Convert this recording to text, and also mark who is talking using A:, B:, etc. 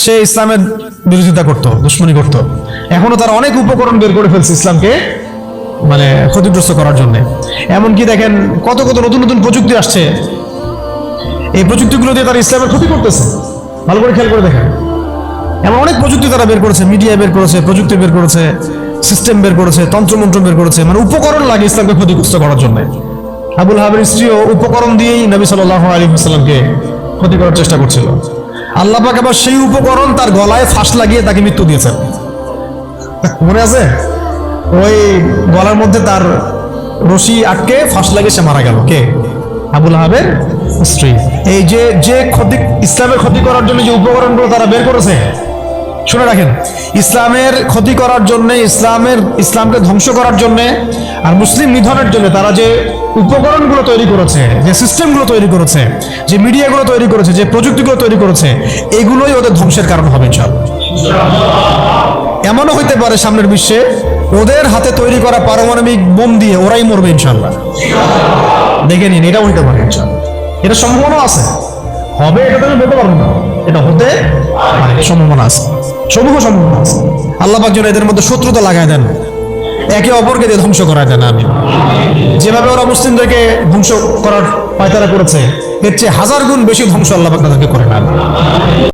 A: সে ইসলামের বিরোধিতা করত, দুশ্মনী করত। এখনো তারা অনেক উপকরণ বের করে ফেলছে ইসলামকে মানে ক্ষতিগ্রস্ত করার জন্য। এমনকি দেখেন কত কত নতুন নতুন প্রযুক্তি আসছে, এই প্রযুক্তিগুলো দিয়ে তারা ইসলামের ক্ষতি করতেছে। ভালো করে খেয়াল করে দেখেন, এমন অনেক প্রযুক্তি তারা বের করেছে, মিডিয়া বের করেছে, প্রযুক্তি বের করেছে, সিস্টেম বের করেছে, তন্ত্রমন্ত্র বের করেছে, মানে উপকরণ লাগে ইসলামকে ক্ষতিগ্রস্ত করার জন্য। আবুল হাবের স্ত্রীও উপকরণ দিয়েই নবী সাল্লাল্লাহু আলাইহি ওয়াসাল্লামকে ক্ষতি করার চেষ্টা করছিল। আল্লাহ পাক আবার সেই উপকরণ তার গলায় ফাঁস লাগিয়ে তাকে মৃত্যু দিয়েছেন। মনে আছে? ওই গলার মধ্যে তার রশি আটকে ফাঁস লাগিয়ে সে মারা গেল। কে? আবুল হাবের স্ত্রী। এই যে ক্ষতি, ইসলামের ক্ষতি করার জন্য যে উপকরণগুলো তারা বের করেছে, শুনে রাখেন, ইসলামের ক্ষতি করার জন্য, ইসলামকে ধ্বংস করার জন্য আর মুসলিম নিধনের জন্য তারা যে উপকরণগুলো তৈরি করেছে, যে সিস্টেমগুলো তৈরি করেছে, যে মিডিয়াগুলো তৈরি করেছে, যে প্রযুক্তিগুলো তৈরি করেছে, এগুলোই ওদের ধ্বংসের কারণ হবে ইনশাআল্লাহ। এমনও হইতে পারে সামনের বিশ্বে ওদের হাতে তৈরি করা পারমাণবিক বোম দিয়ে ওরাই মরবে ইনশাআল্লাহ। দেখে নিন, এটাও হইতে পারে ইনশাআল্লাহ। এটা সম্ভাবনা আছে, হবে এটা তো আমি বলতে পারবো না, এটা হতে পারে, সম্ভাবনা আছে, সমূহ সম্ভাবনা আছে। আল্লাহ পাক যেন এদের মধ্যে শত্রুতা লাগায় দেন, একে অপরকে দিয়ে ধ্বংস করায় দেন। আমি যেভাবে ওরা মুসলিমদেরকে ধ্বংস করার পায়তারা করেছে, এর চেয়ে 1000 গুণ বেশি ধ্বংস আল্লাহ পাক তাদেরকে করে না।